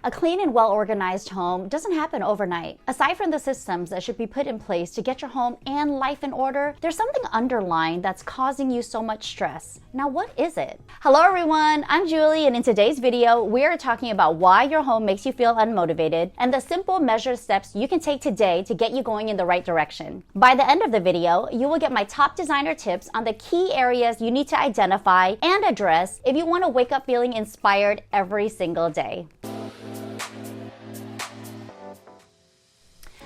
A clean and well-organized home doesn't happen overnight. Aside from the systems that should be put in place to get your home and life in order, there's something underlying that's causing you so much stress. Now, what is it? Hello everyone, I'm Julie, and in today's video, we're talking about why your home makes you feel unmotivated and the simple measured steps you can take today to get you going in the right direction. By the end of the video, you will get my top designer tips on the key areas you need to identify and address if you want to wake up feeling inspired every single day.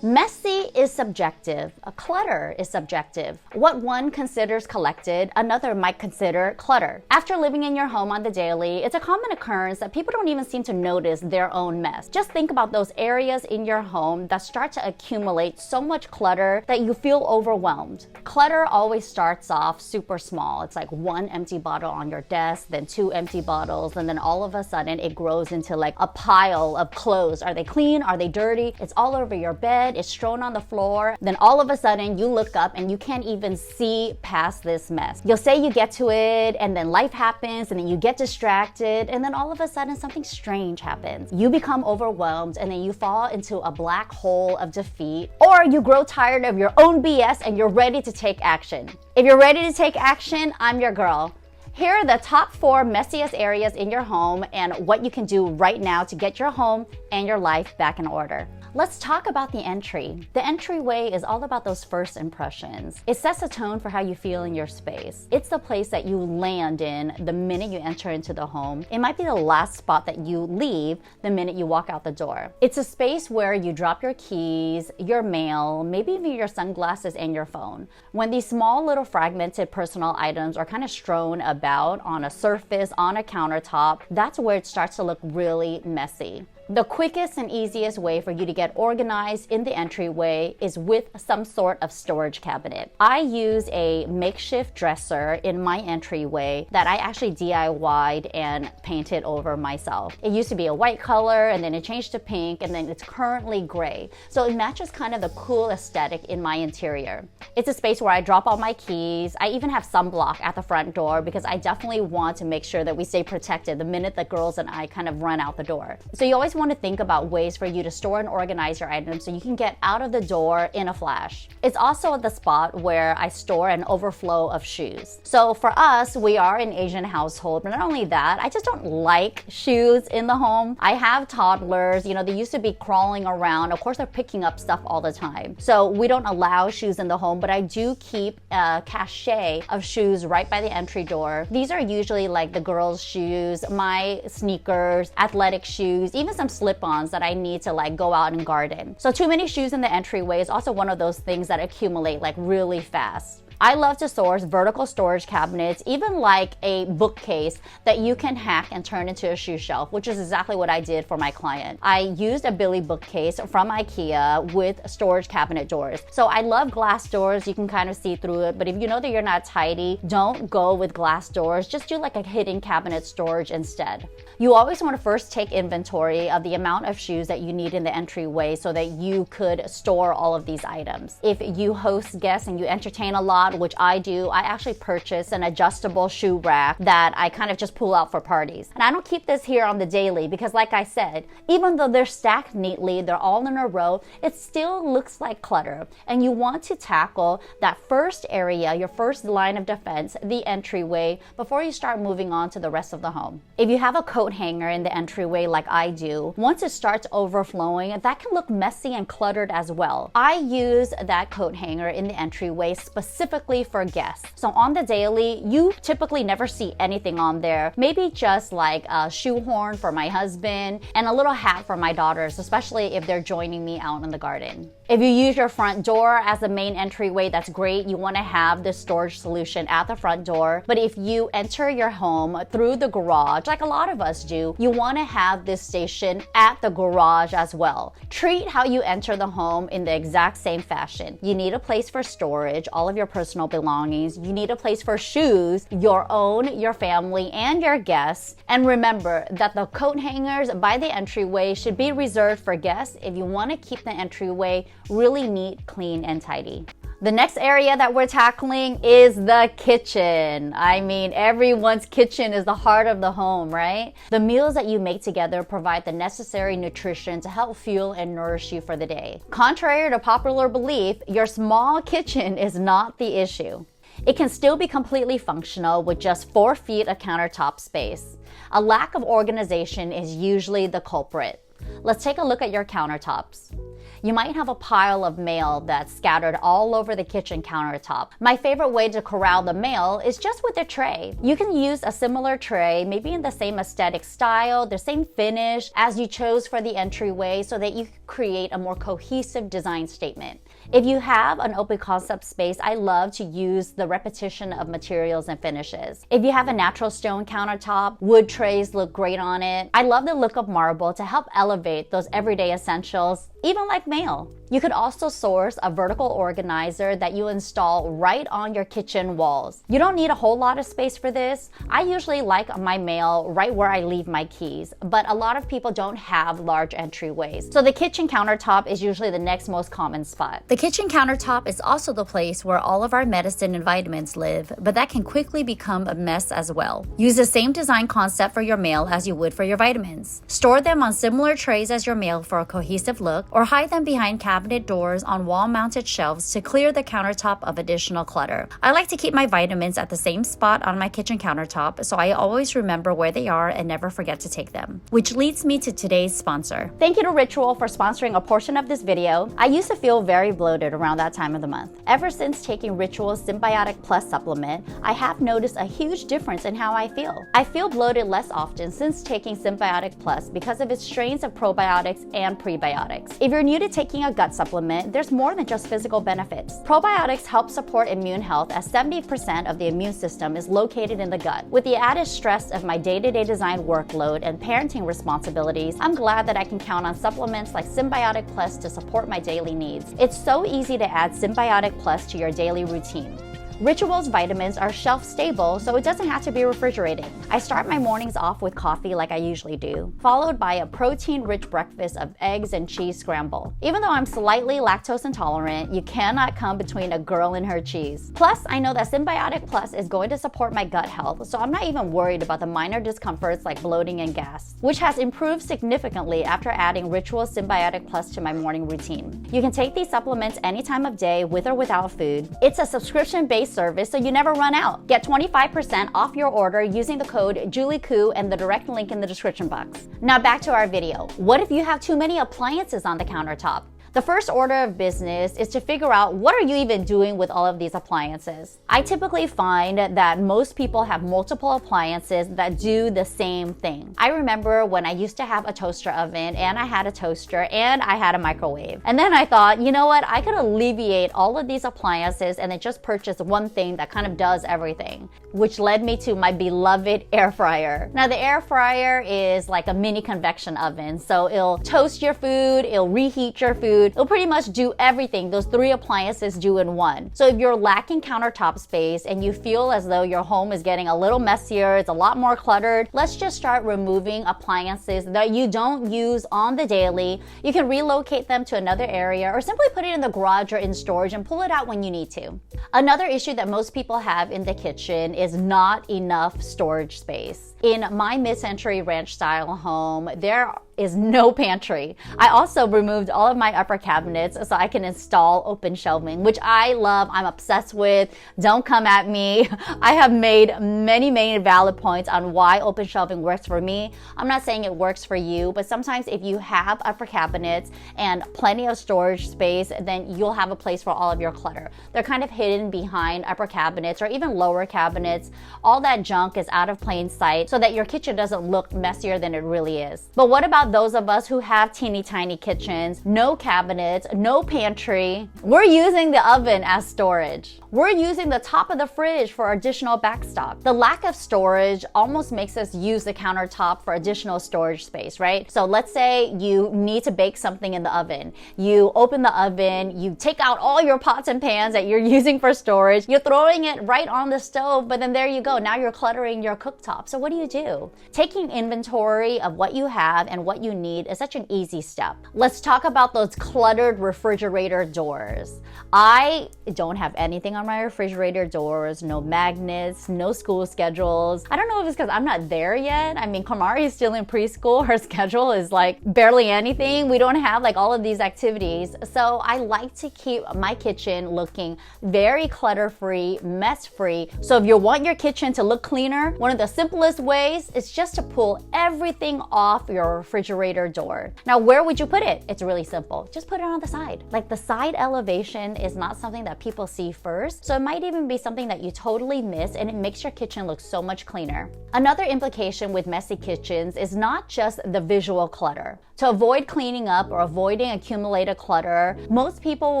Messy is subjective. Clutter is subjective. What one considers collected, another might consider clutter. After living in your home on the daily, it's a common occurrence that people don't even seem to notice their own mess. Just think about those areas in your home that start to accumulate so much clutter that you feel overwhelmed. Clutter always starts off super small. It's like one empty bottle on your desk, then two empty bottles, and then all of a sudden it grows into like a pile of clothes. Are they clean? Are they dirty? It's all over your bed. It's strewn on the floor. Then all of a sudden you look up and you can't even see past this mess. You'll say you get to it, and then life happens, and then you get distracted, and then all of a sudden something strange happens. You become overwhelmed, and then you fall into a black hole of defeat, or you grow tired of your own BS and you're ready to take action. If you're ready to take action, I'm your girl. Here are the top 4 messiest areas in your home and what you can do right now to get your home and your life back in order. Let's talk about the entry. The entryway is all about those first impressions. It sets a tone for how you feel in your space. It's the place that you land in the minute you enter into the home. It might be the last spot that you leave the minute you walk out the door. It's a space where you drop your keys, your mail, maybe even your sunglasses and your phone. When these small little fragmented personal items are kind of strewn about on a surface, on a countertop, that's where it starts to look really messy. The quickest and easiest way for you to get organized in the entryway is with some sort of storage cabinet. I use a makeshift dresser in my entryway that I actually DIY'd and painted over myself. It used to be a white color, and then it changed to pink, and then it's currently gray. So it matches kind of the cool aesthetic in my interior. It's a space where I drop all my keys. I even have sunblock at the front door because I definitely want to make sure that we stay protected the minute the girls and I kind of run out the door. So you always want to think about ways for you to store and organize your items so you can get out of the door in a flash. It's also the spot where I store an overflow of shoes. So for us, we are an Asian household, but not only that, I just don't like shoes in the home. I have toddlers, you know, they used to be crawling around. Of course, they're picking up stuff all the time. So we don't allow shoes in the home, but I do keep a cache of shoes right by the entry door. These are usually like the girls' shoes, my sneakers, athletic shoes, even some slip-ons that I need to like go out and garden. So too many shoes in the entryway is also one of those things that accumulate like really fast. I love to source vertical storage cabinets, even like a bookcase that you can hack and turn into a shoe shelf, which is exactly what I did for my client. I used a Billy bookcase from IKEA with storage cabinet doors. So I love glass doors. You can kind of see through it, but if you know that you're not tidy, don't go with glass doors. Just do like a hidden cabinet storage instead. You always want to first take inventory of the amount of shoes that you need in the entryway so that you could store all of these items. If you host guests and you entertain a lot, which I do, I actually purchased an adjustable shoe rack that I kind of just pull out for parties. And I don't keep this here on the daily because, like I said, even though they're stacked neatly, they're all in a row, it still looks like clutter. And you want to tackle that first area, your first line of defense, the entryway, before you start moving on to the rest of the home. If you have a coat hanger in the entryway like I do, once it starts overflowing, that can look messy and cluttered as well. I use that coat hanger in the entryway specifically for guests. So on the daily, you typically never see anything on there. Maybe just like a shoehorn for my husband and a little hat for my daughters, especially if they're joining me out in the garden. If you use your front door as the main entryway, that's great. You want to have this storage solution at the front door. But if you enter your home through the garage, like a lot of us do, you want to have this station at the garage as well. Treat how you enter the home in the exact same fashion. You need a place for storage, all of your personal belongings. You need a place for shoes, your own, your family, and your guests. And remember that the coat hangers by the entryway should be reserved for guests if you want to keep the entryway really neat, clean, and tidy. The next area that we're tackling is the kitchen. I mean, everyone's kitchen is the heart of the home, right? The meals that you make together provide the necessary nutrition to help fuel and nourish you for the day. Contrary to popular belief, your small kitchen is not the issue. It can still be completely functional with just 4 feet of countertop space. A lack of organization is usually the culprit. Let's take a look at your countertops. You might have a pile of mail that's scattered all over the kitchen countertop. My favorite way to corral the mail is just with a tray. You can use a similar tray, maybe in the same aesthetic style, the same finish as you chose for the entryway, so that you can create a more cohesive design statement. If you have an open concept space, I love to use the repetition of materials and finishes. If you have a natural stone countertop, wood trays look great on it. I love the look of marble to help elevate those everyday essentials, even like mail. You could also source a vertical organizer that you install right on your kitchen walls. You don't need a whole lot of space for this. I usually like my mail right where I leave my keys, but a lot of people don't have large entryways. So the kitchen countertop is usually the next most common spot. The kitchen countertop is also the place where all of our medicine and vitamins live, but that can quickly become a mess as well. Use the same design concept for your mail as you would for your vitamins. Store them on similar trays as your mail for a cohesive look, or hide them behind cabinet doors on wall-mounted shelves to clear the countertop of additional clutter. I like to keep my vitamins at the same spot on my kitchen countertop, so I always remember where they are and never forget to take them. Which leads me to today's sponsor. Thank you to Ritual for sponsoring a portion of this video. I used to feel very bloated around that time of the month. Ever since taking Ritual's Symbiotic Plus supplement, I have noticed a huge difference in how I feel. I feel bloated less often since taking Symbiotic Plus because of its strains of probiotics and prebiotics. If you're new to taking a gut supplement, there's more than just physical benefits. Probiotics help support immune health, as 70% of the immune system is located in the gut. With the added stress of my day-to-day design workload and parenting responsibilities, I'm glad that I can count on supplements like Symbiotic Plus to support my daily needs. It's so easy to add Symbiotic Plus to your daily routine. Ritual's vitamins are shelf stable, so it doesn't have to be refrigerated. I start my mornings off with coffee like I usually do, followed by a protein-rich breakfast of eggs and cheese scramble. Even though I'm slightly lactose intolerant, you cannot come between a girl and her cheese. Plus, I know that Symbiotic Plus is going to support my gut health, so I'm not even worried about the minor discomforts like bloating and gas, which has improved significantly after adding Ritual Symbiotic Plus to my morning routine. You can take these supplements any time of day, with or without food. It's a subscription-based service, so you never run out. Get 25% off your order using the code JulieKhuu and the direct link in the description box. Now back to our video. What if you have too many appliances on the countertop? The first order of business is to figure out, what are you even doing with all of these appliances? I typically find that most people have multiple appliances that do the same thing. I remember when I used to have a toaster oven, and I had a toaster, and I had a microwave. And then I thought, you know what? I could alleviate all of these appliances and then just purchase one thing that kind of does everything, which led me to my beloved air fryer. Now the air fryer is like a mini convection oven, so it'll toast your food, it'll reheat your food, it'll pretty much do everything those 3 appliances do in one. So if you're lacking countertop space and you feel as though your home is getting a little messier, it's a lot more cluttered, let's just start removing appliances that you don't use on the daily. You can relocate them to another area, or simply put it in the garage or in storage and pull it out when you need to. Another issue that most people have in the kitchen is not enough storage space. In my mid-century ranch style home, there is no pantry. I also removed all of my upper cabinets so I can install open shelving, which I love, I'm obsessed with. Don't come at me. I have made many valid points on why open shelving works for me. I'm not saying it works for you, but sometimes if you have upper cabinets and plenty of storage space, then you'll have a place for all of your clutter. They're kind of hidden behind upper cabinets or even lower cabinets. All that junk is out of plain sight so that your kitchen doesn't look messier than it really is. But what about those of us who have teeny tiny kitchens, no cabinets, no pantry? We're using the oven as storage. We're using the top of the fridge for additional backstock. The lack of storage almost makes us use the countertop for additional storage space, right? So let's say you need to bake something in the oven. You open the oven, you take out all your pots and pans that you're using for storage, you're throwing it right on the stove, but then there you go. Now you're cluttering your cooktop. So what do you do? Taking inventory of what you have and what what you need is such an easy step. Let's talk about those cluttered refrigerator doors. I don't have anything on my refrigerator doors, no magnets, no school schedules. I don't know if it's because I'm not there yet. I mean, Kamari is still in preschool. Her schedule is like barely anything. We don't have like all of these activities. So I like to keep my kitchen looking very clutter-free, mess-free. So if you want your kitchen to look cleaner, one of the simplest ways is just to pull everything off your refrigerator door. Now, where would you put it? It's really simple. Just put it on the side. Like the side elevation is not something that people see first. So it might even be something that you totally miss, and it makes your kitchen look so much cleaner. Another implication with messy kitchens is not just the visual clutter. To avoid cleaning up or avoiding accumulated clutter, most people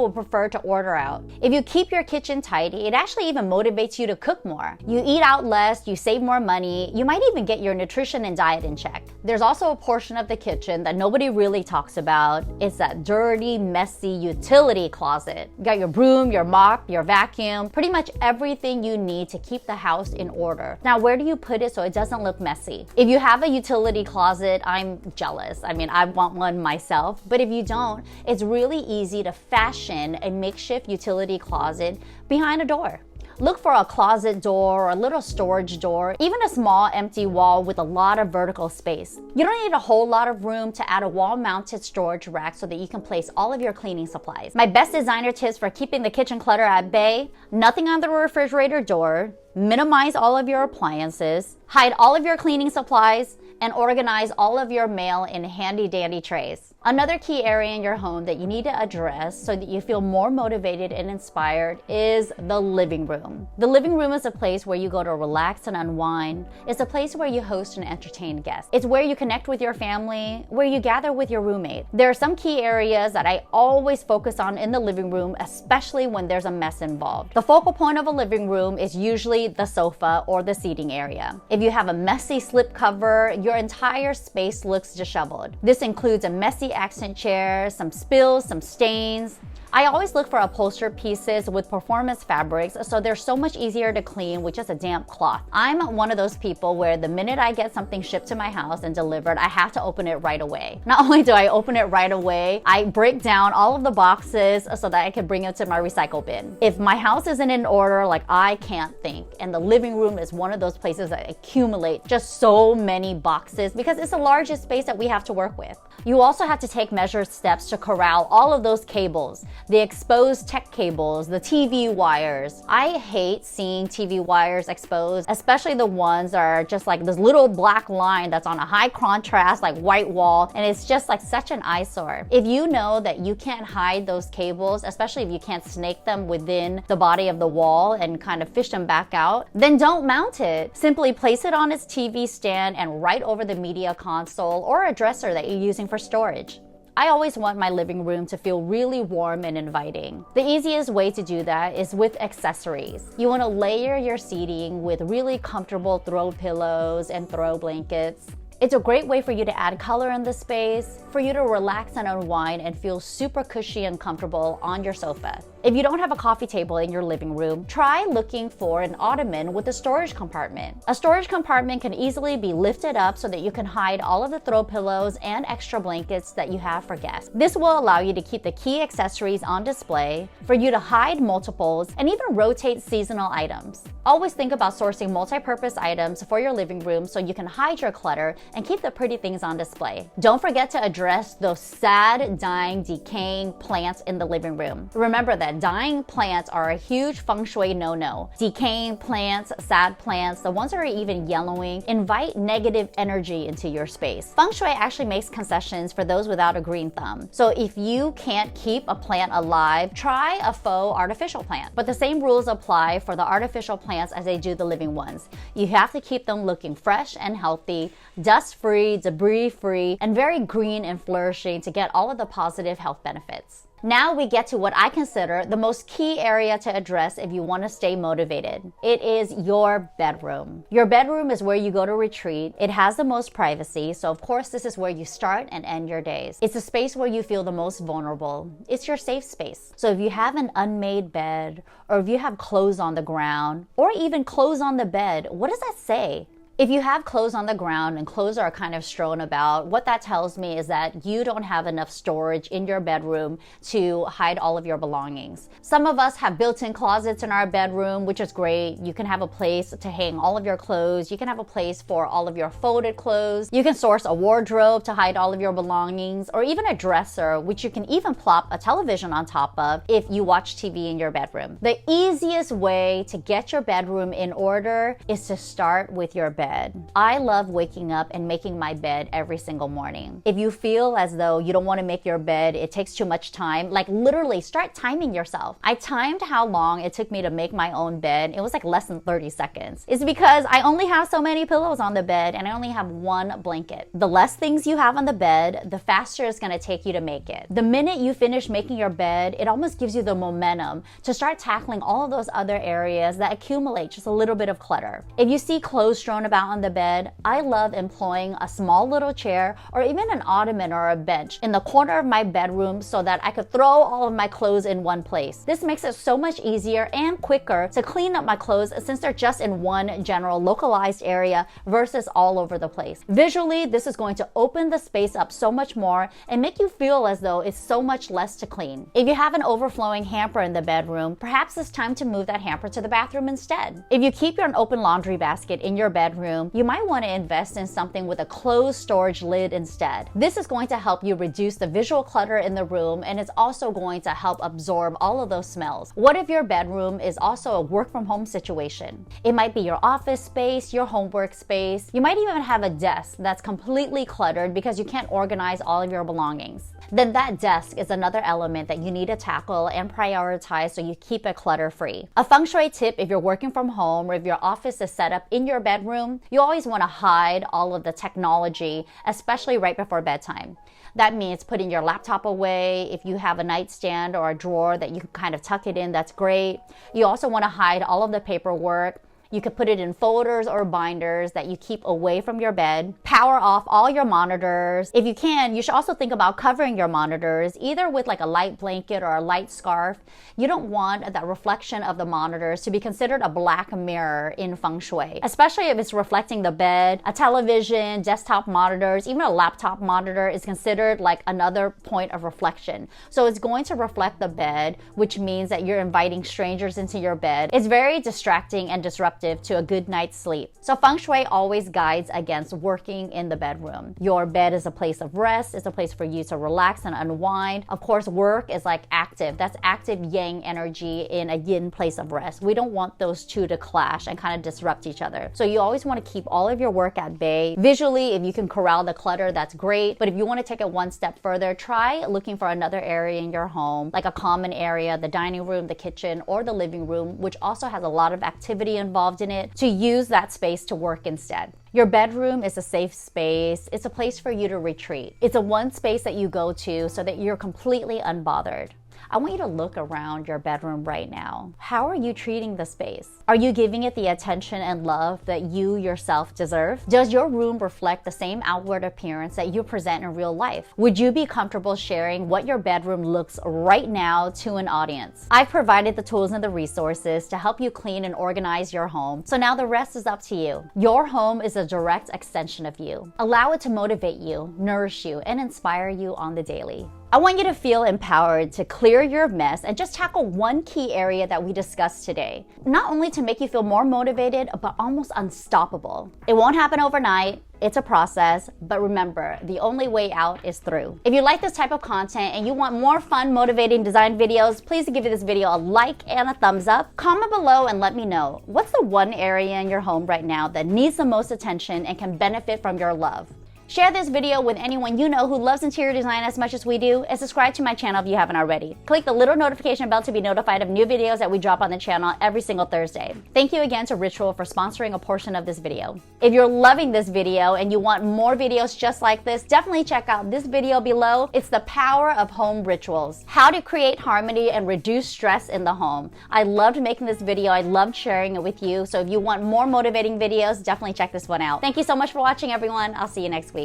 will prefer to order out. If you keep your kitchen tidy, it actually even motivates you to cook more. You eat out less, you save more money, you might even get your nutrition and diet in check. There's also a portion of the kitchen that nobody really talks about. It's that dirty, messy utility closet. You got your broom, your mop, your vacuum, pretty much everything you need to keep the house in order. Now, where do you put it so it doesn't look messy? If you have a utility closet, I'm jealous. I mean, I want one myself, but if you don't, it's really easy to fashion a makeshift utility closet behind a door. Look for a closet door or a little storage door, even a small empty wall with a lot of vertical space. You don't need a whole lot of room to add a wall-mounted storage rack so that you can place all of your cleaning supplies. My best designer tips for keeping the kitchen clutter at bay: nothing on the refrigerator door, minimize all of your appliances, hide all of your cleaning supplies, and organize all of your mail in handy-dandy trays. Another key area in your home that you need to address so that you feel more motivated and inspired is the living room. The living room is a place where you go to relax and unwind. It's a place where you host and entertain guests. It's where you connect with your family, where you gather with your roommate. There are some key areas that I always focus on in the living room, especially when there's a mess involved. The focal point of a living room is usually the sofa or the seating area. If you have a messy slipcover, your entire space looks disheveled. This includes a messy accent chair, some spills, some stains. I always look for upholstered pieces with performance fabrics, so they're so much easier to clean with just a damp cloth. I'm one of those people where the minute I get something shipped to my house and delivered, I have to open it right away. Not only do I open it right away, I break down all of the boxes so that I can bring it to my recycle bin. If my house isn't in order, like, I can't think. And the living room is one of those places that accumulate just so many boxes because it's the largest space that we have to work with. You also have to take measured steps to corral all of those cables, the exposed tech cables, the TV wires. I hate seeing TV wires exposed, especially the ones that are just like this little black line that's on a high contrast, like white wall, and it's just like such an eyesore. If you know that you can't hide those cables, especially if you can't snake them within the body of the wall and kind of fish them back out, then don't mount it. Simply place it on its TV stand and right over the media console or a dresser that you're using for storage. I always want my living room to feel really warm and inviting. The easiest way to do that is with accessories. You want to layer your seating with really comfortable throw pillows and throw blankets. It's a great way for you to add color in the space, for you to relax and unwind and feel super cushy and comfortable on your sofa. If you don't have a coffee table in your living room, try looking for an ottoman with a storage compartment. A storage compartment can easily be lifted up so that you can hide all of the throw pillows and extra blankets that you have for guests. This will allow you to keep the key accessories on display, for you to hide multiples, and even rotate seasonal items. Always think about sourcing multi-purpose items for your living room so you can hide your clutter and keep the pretty things on display. Don't forget to address those sad, dying, decaying plants in the living room. Remember that dying plants are a huge feng shui no-no. Decaying plants, sad plants, the ones that are even yellowing, invite negative energy into your space. Feng shui actually makes concessions for those without a green thumb. So if you can't keep a plant alive, try a faux artificial plant. But the same rules apply for the artificial plants as they do the living ones. You have to keep them looking fresh and healthy, dust-free, debris-free, and very green and flourishing to get all of the positive health benefits. Now we get to what I consider the most key area to address if you want to stay motivated. It is your bedroom. Your bedroom is where you go to retreat. It has the most privacy, so of course this is where you start and end your days. It's a space where you feel the most vulnerable. It's your safe space. So if you have an unmade bed, or if you have clothes on the ground, or even clothes on the bed, what does that say? If you have clothes on the ground and clothes are kind of strewn about, what that tells me is that you don't have enough storage in your bedroom to hide all of your belongings. Some of us have built-in closets in our bedroom, which is great. You can have a place to hang all of your clothes. You can have a place for all of your folded clothes. You can source a wardrobe to hide all of your belongings, or even a dresser, which you can even plop a television on top of if you watch TV in your bedroom. The easiest way to get your bedroom in order is to start with your bed. I love waking up and making my bed every single morning. If you feel as though you don't want to make your bed, it takes too much time, like literally start timing yourself. I timed how long it took me to make my own bed. It was like less than 30 seconds. It's because I only have so many pillows on the bed and I only have one blanket. The less things you have on the bed, the faster it's going to take you to make it. The minute you finish making your bed, it almost gives you the momentum to start tackling all of those other areas that accumulate just a little bit of clutter. If you see clothes strewn about on the bed, I love employing a small little chair or even an ottoman or a bench in the corner of my bedroom so that I could throw all of my clothes in one place. This makes it so much easier and quicker to clean up my clothes since they're just in one general localized area versus all over the place. Visually, this is going to open the space up so much more and make you feel as though it's so much less to clean. If you have an overflowing hamper in the bedroom, perhaps it's time to move that hamper to the bathroom instead. If you keep your open laundry basket in your bedroom, you might want to invest in something with a closed storage lid instead. This is going to help you reduce the visual clutter in the room, and it's also going to help absorb all of those smells. What if your bedroom is also a work from home situation? It might be your office space, your homework space. You might even have a desk that's completely cluttered because you can't organize all of your belongings. Then that desk is another element that you need to tackle and prioritize so you keep it clutter-free. A feng shui tip if you're working from home or if your office is set up in your bedroom, you always want to hide all of the technology, especially right before bedtime. That means putting your laptop away. If you have a nightstand or a drawer that you can kind of tuck it in, that's great. You also want to hide all of the paperwork. You could put it in folders or binders that you keep away from your bed. Power off all your monitors. If you can, you should also think about covering your monitors, either with like a light blanket or a light scarf. You don't want that reflection of the monitors to be considered a black mirror in Feng Shui, especially if it's reflecting the bed. A television, desktop monitors, even a laptop monitor is considered like another point of reflection. So it's going to reflect the bed, which means that you're inviting strangers into your bed. It's very distracting and disruptive to a good night's sleep. So Feng Shui always guides against working in the bedroom. Your bed is a place of rest. It's a place for you to relax and unwind. Of course, work is like active. That's active yang energy in a yin place of rest. We don't want those two to clash and kind of disrupt each other. So you always want to keep all of your work at bay. Visually, if you can corral the clutter, that's great. But if you want to take it one step further, try looking for another area in your home, like a common area, the dining room, the kitchen, or the living room, which also has a lot of activity involved in it, to use that space to work instead. Your bedroom is a safe space. It's a place for you to retreat. It's a one space that you go to so that you're completely unbothered. I want you to look around your bedroom right now. How are you treating the space? Are you giving it the attention and love that you yourself deserve? Does your room reflect the same outward appearance that you present in real life? Would you be comfortable sharing what your bedroom looks right now to an audience? I've provided the tools and the resources to help you clean and organize your home. So now the rest is up to you. Your home is a direct extension of you. Allow it to motivate you, nourish you, and inspire you on the daily. I want you to feel empowered to clear your mess and just tackle one key area that we discussed today. Not only to make you feel more motivated, but almost unstoppable. It won't happen overnight. It's a process, but remember, the only way out is through. If you like this type of content and you want more fun, motivating design videos, please give this video a like and a thumbs up. Comment below and let me know, what's the one area in your home right now that needs the most attention and can benefit from your love? Share this video with anyone you know who loves interior design as much as we do, and subscribe to my channel if you haven't already. Click the little notification bell to be notified of new videos that we drop on the channel every single Thursday. Thank you again to Ritual for sponsoring a portion of this video. If you're loving this video and you want more videos just like this, definitely check out this video below. It's the power of home rituals. How to create harmony and reduce stress in the home. I loved making this video. I loved sharing it with you. So if you want more motivating videos, definitely check this one out. Thank you so much for watching, everyone. I'll see you next week.